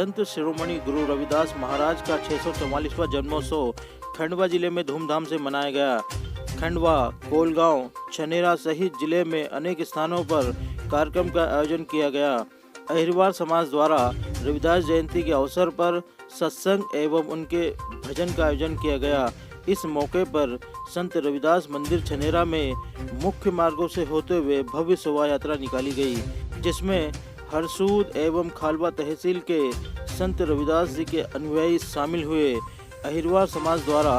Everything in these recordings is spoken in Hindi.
संत शिरोमणि गुरु रविदास महाराज का 644वां जन्मोत्सव खंडवा जिले में धूमधाम से मनाया गया। खंडवा, कोलगांव, छनेरा सहित जिले में अनेक स्थानों पर कार्यक्रम का आयोजन किया गया। अहिरवार समाज द्वारा रविदास जयंती के अवसर पर सत्संग एवं उनके भजन का आयोजन किया गया। इस मौके पर संत रविदास मंदिर छनेरा में मुख्य मार्गों से होते हुए भव्य शोभा यात्रा निकाली गई, जिसमें हरसूद एवं खालवा तहसील के संत रविदास जी के अनुयायी शामिल हुए। अहिरवार समाज द्वारा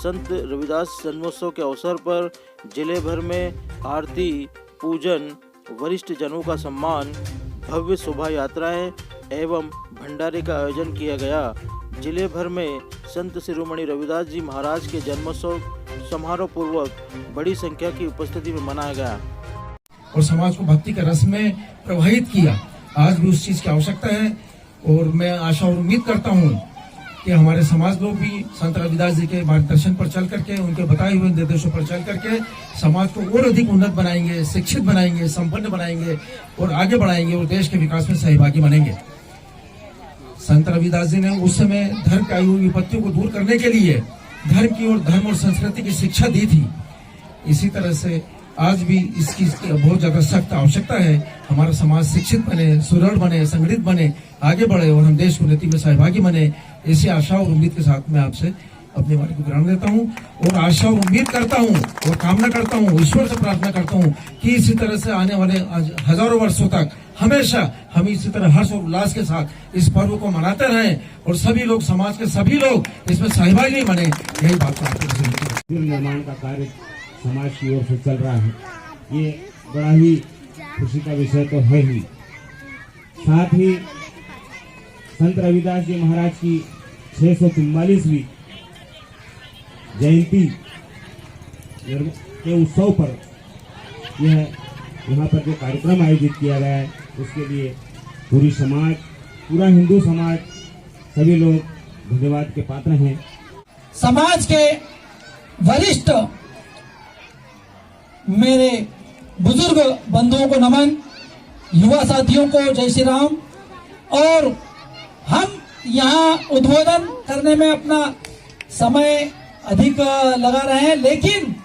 संत रविदास जन्मोत्सव के अवसर पर जिले भर में आरती, पूजन, वरिष्ठ जनों का सम्मान, भव्य शोभा यात्राएं एवं भंडारे का आयोजन किया गया। जिले भर में संत शिरोमणि रविदास जी महाराज के जन्मोत्सव समारोह पूर्वक बड़ी संख्या की उपस्थिति में मनाया गया और समाज को भक्ति के रस में प्रवाहित किया। आज भी उस चीज की आवश्यकता है और मैं आशा और उम्मीद करता हूँ कि हमारे समाज लोग भी संत रविदास जी के मार्गदर्शन पर चल करके, उनके बताए हुए निर्देशों पर चल करके समाज को और अधिक उन्नत बनाएंगे, शिक्षित बनाएंगे, संपन्न बनाएंगे और आगे बढ़ाएंगे और देश के विकास में सहभागी बनेंगे। संत रविदास जी ने उस समय धर्म की आई हुई विपत्तियों को दूर करने के लिए धर्म और संस्कृति की शिक्षा दी थी। इसी तरह से आज भी इसकी बहुत ज्यादा सख्त आवश्यकता है। हमारा समाज शिक्षित बने, सुदृढ़ बने, संगठित बने, आगे बढ़े और हम देश की उन्नति में सहभागी बने। ऐसी आशा और उम्मीद के साथ मैं आपसे अपनी वाणी को ग्रहण देता हूँ और आशा और उम्मीद करता हूँ और कामना करता हूँ, ईश्वर से प्रार्थना करता हूँ कि इसी तरह से आने वाले हजारों वर्षों तक हमेशा हम इसी तरह हर्ष और उल्लास के साथ इस पर्व को मनाते रहें और सभी लोग, समाज के सभी लोग इसमें सहभागी बने। यही बात निर्माण का कार्य समाज की ओर से चल रहा है। ये बड़ा ही खुशी का विषय तो है ही। साथ ही संत रविदास जी महाराज की 644वीं जयंती के उत्सव पर यहाँ पर जो कार्यक्रम आयोजित किया गया है, उसके लिए पूरा हिंदू समाज, सभी लोग धन्यवाद के पात्र हैं। समाज के वरिष्ठ मेरे बुजुर्ग बंधुओं को नमन, युवा साथियों को जय श्री राम। और हम यहाँ उद्बोधन करने में अपना समय अधिक लगा रहे हैं, लेकिन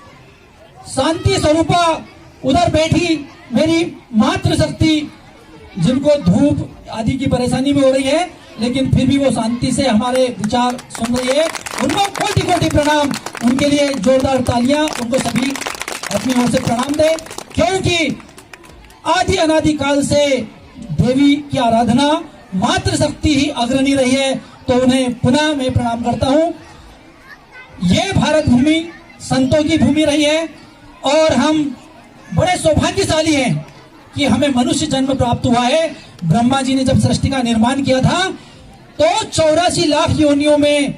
शांति स्वरूपा उधर बैठी मेरी मातृशक्ति, जिनको धूप आदि की परेशानी भी हो रही है, लेकिन फिर भी वो शांति से हमारे विचार सुन रही है, उनको कोटि कोटि प्रणाम। उनके लिए जोरदार तालियां, उनको सभी अपनी ओर से प्रणाम दे, क्योंकि आदि अनादि काल से देवी की आराधना मातृशक्ति ही अग्रणी रही है, तो उन्हें पुनः मैं प्रणाम करता हूँ। ये भारत भूमि संतों की भूमि रही है और हम बड़े सौभाग्यशाली हैं कि हमें मनुष्य जन्म प्राप्त हुआ है। ब्रह्मा जी ने जब सृष्टि का निर्माण किया था तो 84 लाख योनियों में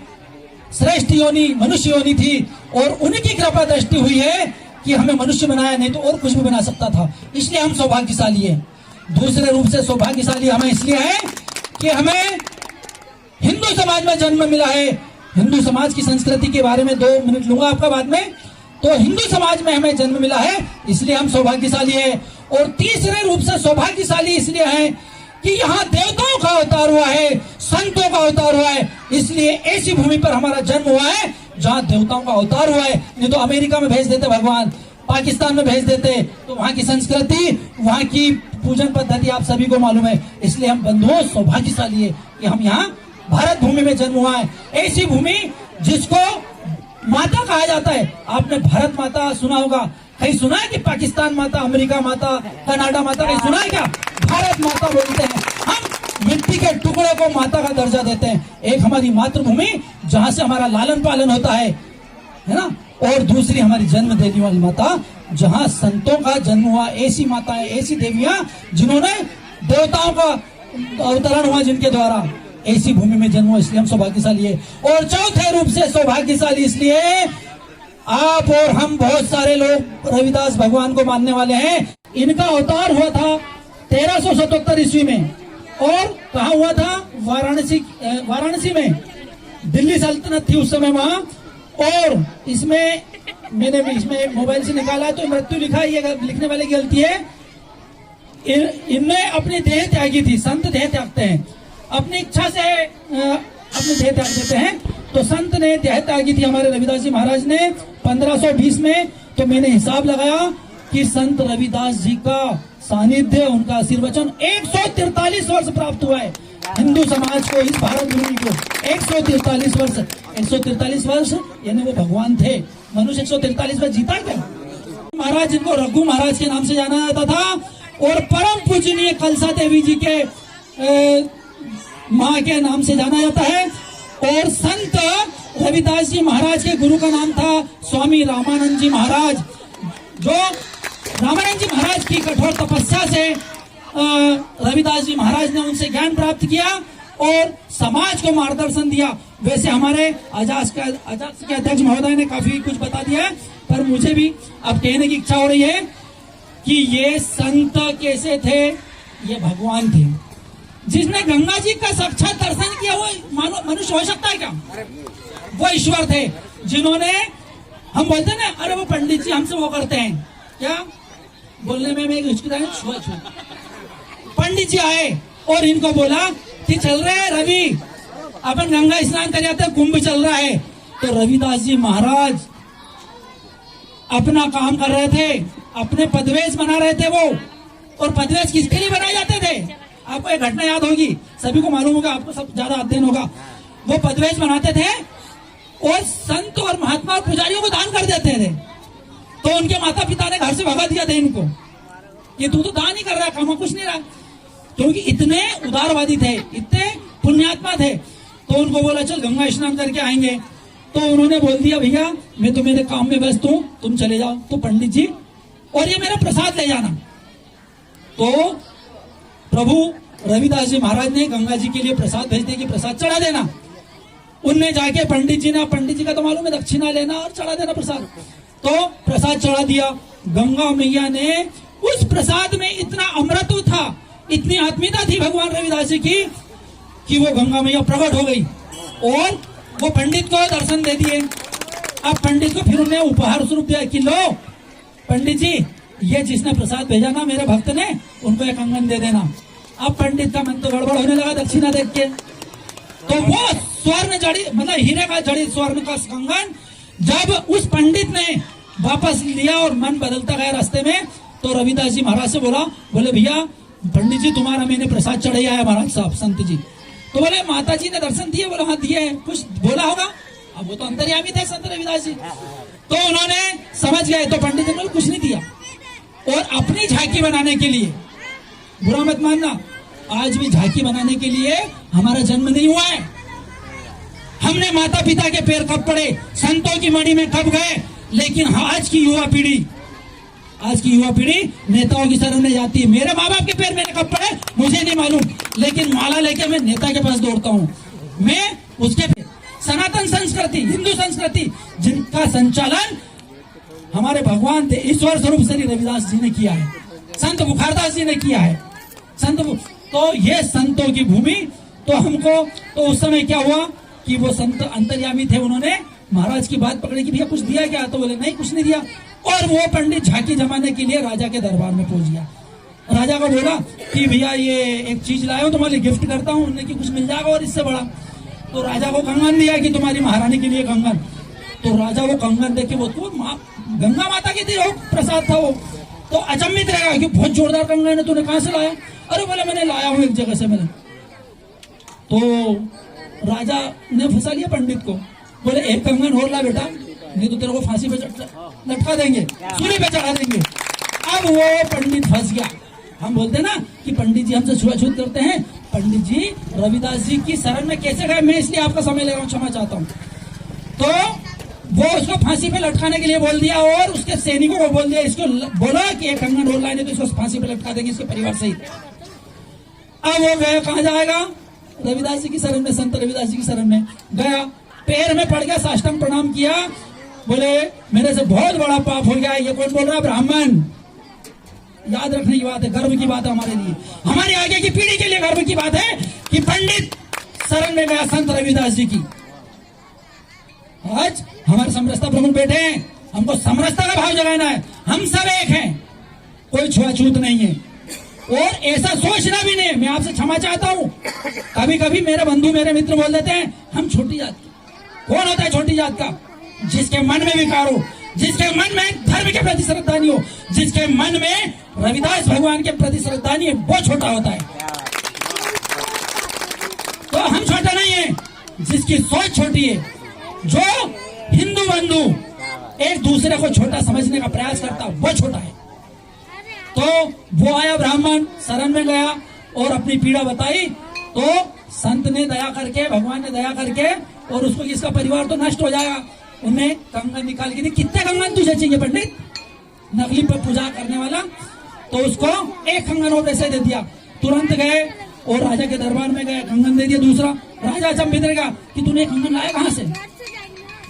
श्रेष्ठ योनि मनुष्य योनि थी और उनकी कृपा दृष्टि हुई है कि हमें मनुष्य बनाया, नहीं तो और कुछ भी बना सकता था। इसलिए हम सौभाग्यशाली हैं। दूसरे रूप से सौभाग्यशाली हमें इसलिए है कि हमें हिंदू समाज में जन्म मिला है। हिंदू समाज की संस्कृति के बारे में 2 मिनट लूंगा आपका बाद में। तो हिंदू समाज में हमें जन्म मिला है, इसलिए हम सौभाग्यशाली हैं। और तीसरे रूप से सौभाग्यशाली इसलिए हैं कि यहाँ देवताओं का अवतार हुआ है, संतों का अवतार हुआ है, इसलिए ऐसी भूमि पर हमारा जन्म हुआ है जहाँ देवताओं का अवतार हुआ है। नहीं तो अमेरिका में भेज देते भगवान, पाकिस्तान में भेज देते, तो वहाँ की संस्कृति, वहाँ की पूजन पद्धति आप सभी को मालूम है। इसलिए हम बंधुओं सौभाग्यशाली है कि हम यहाँ भारत भूमि में जन्म हुआ है। ऐसी भूमि जिसको माता कहा जाता है। आपने भारत माता सुना होगा, कहीं सुना है कि पाकिस्तान माता, अमेरिका माता, कनाडा माता, कहीं सुना है क्या? भारत माता बोलते हैं। हम मिट्टी के टुकड़े को माता का दर्जा देते हैं। एक हमारी मातृभूमि जहाँ से हमारा लालन पालन होता है ना, और दूसरी हमारी जन्म देने वाली माता जहाँ संतों का जन्म हुआ। ऐसी माताएं, ऐसी देवियां जिन्होंने देवताओं का अवतरण हुआ जिनके द्वारा, ऐसी भूमि में जन्म हुआ, इसलिए हम सौभाग्यशाली है। और चौथे रूप से सौभाग्यशाली इसलिए आप और हम बहुत सारे लोग रविदास भगवान को मानने वाले हैं। इनका अवतार हुआ था 1377 ईस्वी में, और कहा हुआ था? वाराणसी में। दिल्ली सल्तनत थी उस समय वहां। और इसमें मैंने इसमें मोबाइल से निकाला तो मृत्यु लिखा है, ये लिखने वाले की गलती है। इनने अपनी देह त्यागी थी, संत देह त्यागते हैं। अपनी इच्छा से अपने देह त्याग देते हैं। तो संत ने देह त्यागी थी हमारे रविदास जी महाराज ने 1520 में। तो मैंने हिसाब लगाया कि संत रविदास जी का सानिध्य, उनका आशीर्वचन 143 वर्ष प्राप्त हुआ है हिंदू समाज को, इस भारत भूमि को 143 वर्ष। 143 वर्ष यानी वो भगवान थे। मनुष्य 143 वर्ष जीता क्या? महाराज, जिनको रघु महाराज के नाम से जाना जाता था, और परम पूजनीय कलसा देवी जी के माँ के नाम से जाना जाता है। और संत रविदास जी महाराज के गुरु का नाम था स्वामी रामानंद जी महाराज, जो रामानंद जी महाराज की कठोर तपस्या से रविदास जी महाराज ने उनसे ज्ञान प्राप्त किया और समाज को मार्गदर्शन दिया। वैसे हमारे आजाद के अध्यक्ष महोदय ने काफी कुछ बता दिया है, पर मुझे भी अब कहने की इच्छा हो रही है कि ये संत कैसे थे? ये भगवान थे। जिसने गंगा जी का साक्षात दर्शन किया वो मनुष्य हो सकता है क्या? वो ईश्वर थे जिन्होंने, हम बोलते हैं ना, अरे वो पंडित जी हमसे वो करते हैं क्या, बोलने में मैं हिचकिचाहट। पंडित जी आए और इनको बोला कि चल रहे हैं रवि, अपन गंगा स्नान कर जाते हैं, कुंभ चल रहा है। तो रविदास जी महाराज अपना काम कर रहे थे, अपने पदवेश बना रहे थे वो। और पदवेश किसके लिए बनाए जाते थे? आपको एक घटना याद होगी, सभी को मालूम होगा, आपको सब ज्यादा अध्ययन होगा। वो पदवेश बनाते थे और संत और महात्मा और पुजारियों को दान कर देते थे। तो उनके माता पिता ने घर से भगा दिया था इनको, ये तू तो दान ही कर रहा है, काम कुछ नहीं रहा, क्योंकि इतने उदारवादी थे, इतने पुण्यात्मा थे। तो उनको बोला चल गंगा स्नान करके आएंगे। तो उन्होंने बोल दिया भैया मैं तो मेरे काम में व्यस्त हूं, तुम चले जाओ। तो पंडित जी, और ये मेरा प्रसाद ले जाना। तो प्रभु रविदास जी महाराज ने गंगा जी के लिए प्रसाद भेज दिया कि प्रसाद चढ़ा देना। उनने जाके पंडित जी का तो मालूम है दक्षिणा लेना और चढ़ा देना प्रसाद। तो प्रसाद चढ़ा दिया। गंगा मैया ने उस प्रसाद में इतना अमृत था, इतनी आत्मीयता थी भगवान रविदास जी की कि वो गंगा मैया प्रकट हो गई और वो पंडित को दर्शन दे दिए। अब पंडित को फिर उन्हें उपहार स्वरूप दिया कि लो पंडित जी, ये जिसने प्रसाद भेजा ना मेरे भक्त ने, उनको एक कंगन दे देना। अब पंडित का मन तो गड़बड़ होने लगा दक्षिणा देख के। तो वो स्वर्ण जड़ी, मतलब हीरे का जड़ी स्वर्ण का कंगन जब उस पंडित ने वापस लिया और मन बदलता गया रास्ते में, तो रविदास जी महाराज से बोले भैया पंडित जी तुम्हारा मैंने प्रसाद चढ़ाया है महाराज साहब, संत जी। तो बोले माता जी ने दर्शन दिए? बोले हाँ दिए। कुछ बोला होगा? अब वो तो अंतर्यामी थे संत रविदास जी। तो उन्होंने समझ गए। तो पंडित जी ने कुछ नहीं दिया। और अपनी झांकी बनाने के लिए, बुरा मत मानना, आज भी झांकी बनाने के लिए हमारा जन्म नहीं हुआ है। हमने माता पिता के पैर कब पड़े, संतों की मड़ी में कब गए, लेकिन आज की युवा पीढ़ी नेताओं की शरण में जाती है। मेरे माँ बाप के पैर मैंने कब पड़े मुझे नहीं मालूम, लेकिन माला लेके मैं नेता के पास दौड़ता हूँ। मैं उसके सनातन संस्कृति, हिंदू संस्कृति, जिनका संचालन हमारे भगवान थे ईश्वर स्वरूप श्री रविदास जी ने किया है, संत बुखारदास जी ने किया है। तो ये संतों की भूमि। तो हमको तो उस समय क्या हुआ कि वो संत अंतर्यामी थे, उन्होंने महाराज की बात पकड़ी कि भैया कुछ दिया क्या? तो बोले नहीं कुछ नहीं दिया। और वो पंडित झांकी जमाने के लिए राजा के दरबार में पहुंच गया। राजा को बोला कि भैया ये एक चीज लाया हूं, तुम्हारे गिफ्ट करता हूं। उन्होंने कि कुछ मिल जाएगा और इससे बड़ा। तो राजा को कंगन दिया कि तुम्हारी महारानी के लिए कंगन। तो राजा वो कंगन देख के वो गंगा माता की थी, वो प्रसाद था वो। तो अचंभित रहेगा कि बहुत जोरदार कंगन है, तूने कहां से लाया? अरे बोले मैंने लाया हूं एक जगह से मैंने। तो राजा ने फंसा लिया पंडित को। बोले एक कंगन और ला बेटा, नहीं तो तेरे को फांसी पे लटका देंगे, सूली पे चढ़ा देंगे। अब वो पंडित फंस गया। हम बोलते ना कि पंडित जी हमसे छुआछूत करते हैं। पंडित जी रविदास जी की शरण में कैसे गए, मैं इसलिए आपका समय ले रहा हूँ, क्षमा चाहता हूँ। तो वो उसको फांसी पे लटकाने के लिए बोल दिया और उसके सैनिकों को बोल दिया, इसको बोला कि एक कंगन और लाने तो इसको फांसी पे लटका देंगे इसके परिवार सहित। अब वो गया, कहाँ जाएगा? रविदास जी की शरण में, संत रविदास जी की शरण में गया, पैर में पड़ गया, साष्टांग प्रणाम किया। बोले मेरे से बहुत बड़ा पाप हो गया। ये कौन बोल रहा है? ब्राह्मण। याद रखने की बात है, गर्व की बात है हमारे लिए, हमारे आगे की पीढ़ी के लिए गर्व की बात है कि पंडित शरण में गया संत रविदास जी की। आज हमारे समरसता प्रमुख बैठे हैं, हमको समरसता का भाव जगाना है। हम सब एक हैं, कोई छुआछूत नहीं है। और ऐसा सोचना भी नहीं। मैं आपसे क्षमा चाहता हूं, कभी कभी मेरे बंधु मेरे मित्र बोल देते हैं हम छोटी जात की। कौन होता है छोटी जात का? जिसके मन में विकार हो, जिसके मन में धर्म के प्रति श्रद्धा नहीं हो, जिसके मन में रविदास भगवान के प्रति श्रद्धा नहीं है, वो छोटा होता है। तो हम छोटा नहीं है, जिसकी सोच छोटी है, जो हिंदू बंधु एक दूसरे को छोटा समझने का प्रयास करता, वो छोटा है। तो वो आया ब्राह्मण, शरण में गया और अपनी पीड़ा बताई, तो संत ने दया करके, भगवान ने दया करके, और उसको इसका परिवार तो नष्ट हो जाएगा, उन्हें कंगन निकाल के दी। कितने कंगन तुझे चाहिए पंडित? नकली पर पूजा करने वाला। तो उसको एक कंगन और पैसे दे दिया। तुरंत गए और राजा के दरबार में गए, कंगन दे दिया दूसरा। राजा अचंभित रहेगा कि तूने कंगन लाया कहां से,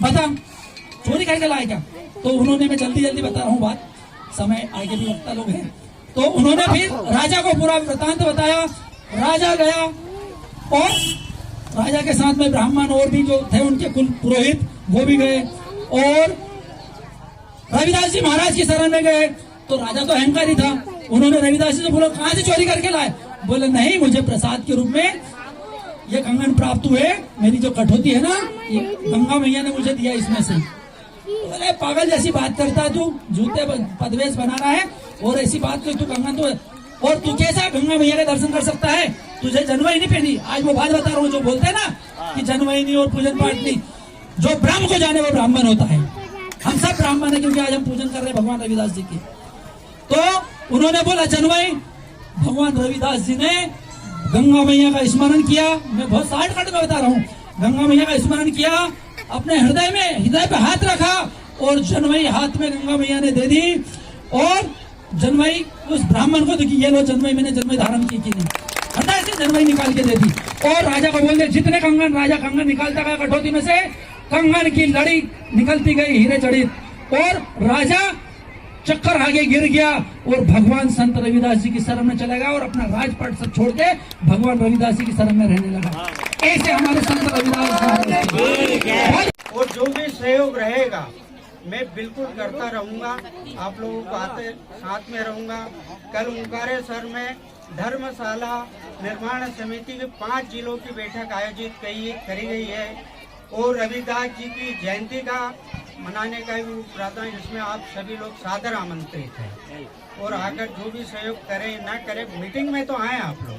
बता, चोरी करके लाया क्या? तो उन्होंने, मैं जल्दी जल्दी बता रहा हूँ बात, समय आगे भी वक्ता लोग हैं, तो उन्होंने फिर राजा को पूरा वृतांत बताया। राजा गया और राजा के साथ में ब्राह्मण और भी जो थे उनके कुल पुरोहित वो भी गए और रविदास जी महाराज की शरण में गए। तो राजा तो अहंकारी था, उन्होंने रविदास जी से बोला कहां से चोरी करके लाए? बोले नहीं, मुझे प्रसाद के रूप में ये कंगन प्राप्त हुए, मेरी जो कठौती है ना, ये गंगा मैया ने मुझे दिया इसमें से। बोले पागल जैसी बात करता तू, जूते पदवेश बनाना है और ऐसी बात कर, तू कंगन तो, और तू कैसा गंगा मैया के दर्शन कर सकता है? तुझे जनवई नहीं पहनी। आज वो बात बता रहा हूँ, जो बोलते हैं ना कि जनवई नहीं और पूजन पाठ नहीं, जो ब्रह्म को जाने वो ब्राह्मण होता है। हम सब ब्राह्मण है, क्योंकि आज हम पूजन कर रहे हैं भगवान रविदास जी की। तो उन्होंने बोला जनवई, भगवान रविदास जी ने गंगा मैया का स्मरण किया। मैं बहुत शॉर्टकट में बता रहा हूँ, गंगा मैया का स्मरण किया, अपने हृदय में, हृदय पे हाथ रखा और जनवई हाथ में गंगा मैया ने दे दी। और जनवई उस ब्राह्मण को देखी, ये लो जनवई, मैंने जनवई धारण की नहीं, हटा से जनवई निकाल के दे दी। और राजा को बोल दे जितने कंगन, राजा कंगन निकालता गया कठौती में से, कंगन की लड़ी निकलती गई हीरे जड़ित, और राजा चक्कर आगे गिर गया और भगवान संत रविदास जी की शरण में चला गया और अपना राजपाट सब छोड़ के भगवान रविदास जी की शरण में रहने लगा। ऐसे हमारे संत रविदास। और जो भी सहयोग रहेगा मैं बिल्कुल करता रहूंगा, आप लोगों को आते साथ में रहूंगा। कल ओंकारेश्वर में धर्मशाला निर्माण समिति की 5 जिलों की बैठक आयोजित करी गई है और रविदास जी की जयंती का मनाने का भी प्रावधान, जिसमें आप सभी लोग सादर आमंत्रित हैं और आकर जो भी सहयोग करें न करें, मीटिंग में तो आए आप लोग।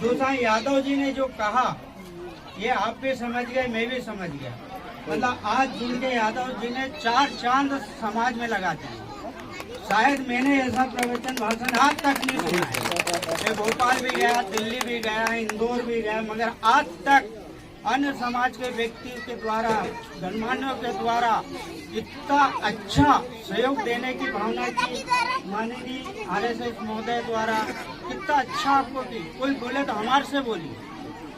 दूसरा, यादव जी ने जो कहा ये आप भी समझ गए, मैं भी समझ गया। मतलब आज जिनके यादव जी ने 4 चांद समाज में लगा दिए, शायद मैंने ऐसा प्रवचन भाषण आज तक नहीं सुना है। मैं भोपाल भी गया, दिल्ली भी गया, इंदौर भी गया, मगर आज तक अन्य समाज के व्यक्ति के द्वारा, गणमान्यों के द्वारा इतना अच्छा सहयोग देने की भावना की माननीय RSS महोदय द्वारा कितना अच्छा आपको दी। कोई बोले तो हमारे से बोलिए,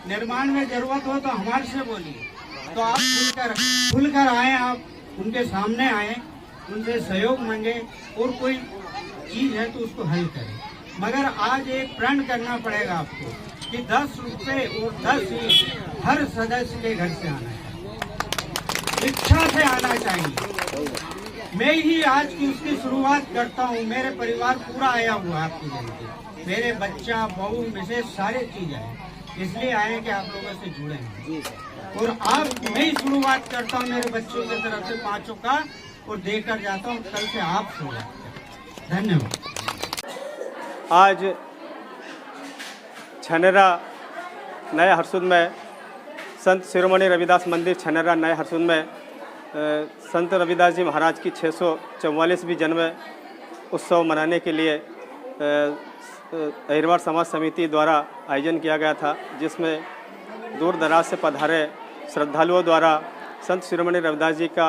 निर्माण में जरूरत हो तो हमारे से बोलिए। तो आप खुलकर आए, आप उनके सामने आए, उनसे सहयोग मांगे और कोई चीज है तो उसको हल करें। मगर आज एक प्रण करना पड़ेगा आपको कि 10 रुपए और 10 ही हर सदस्य के घर से आना है, इच्छा से आना चाहिए। मैं ही आज की उसकी शुरुआत करता हूँ। मेरे परिवार पूरा आया हुआ आपकी जयंती, मेरे बच्चा, बहू, मिसेज सारे चीज आए, इसलिए आए कि आप लोगों से जुड़े हैं। और आप, मैं ही शुरुआत करता हूँ मेरे बच्चों की तरफ से 5 का और देकर जाता हूँ। कल से आप शुरुआत करें। धन्यवाद। आज छनेरा नए हरसुद में संत शिरोमणि रविदास मंदिर छनेरा नए हरसुद में संत रविदास जी महाराज की 644वीं जन्म उत्सव मनाने के लिए अहिरवार समाज समिति द्वारा आयोजन किया गया था, जिसमें दूर दराज से पधारे श्रद्धालुओं द्वारा संत शिरोमणि रविदास जी का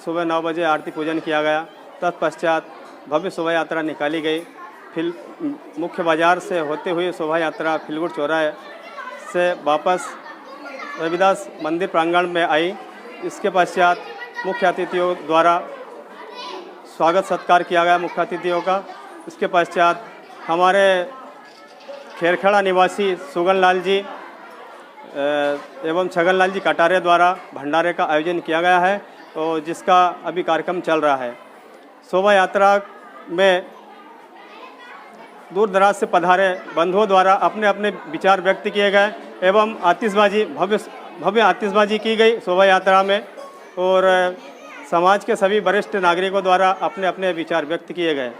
सुबह 9 बजे आरती पूजन किया गया। तत्पश्चात भव्य शोभा यात्रा निकाली गई। फिर मुख्य बाजार से होते हुए शोभा यात्रा फिलगुड़ चौराहे से वापस रविदास मंदिर प्रांगण में आई। इसके पश्चात मुख्य अतिथियों द्वारा स्वागत सत्कार किया गया मुख्य अतिथियों का। इसके पश्चात हमारे खेरखेड़ा निवासी सुगन लाल जी एवं छगन लाल जी कटारे द्वारा भंडारे का आयोजन किया गया है, तो जिसका अभी कार्यक्रम चल रहा है। शोभा यात्रा में दूर दराज से पधारे बंधुओं द्वारा अपने अपने विचार व्यक्त किए गए एवं आतिशबाजी भव्य आतिशबाजी की गई शोभा यात्रा में और समाज के सभी वरिष्ठ नागरिकों द्वारा अपने अपने विचार व्यक्त किए गए।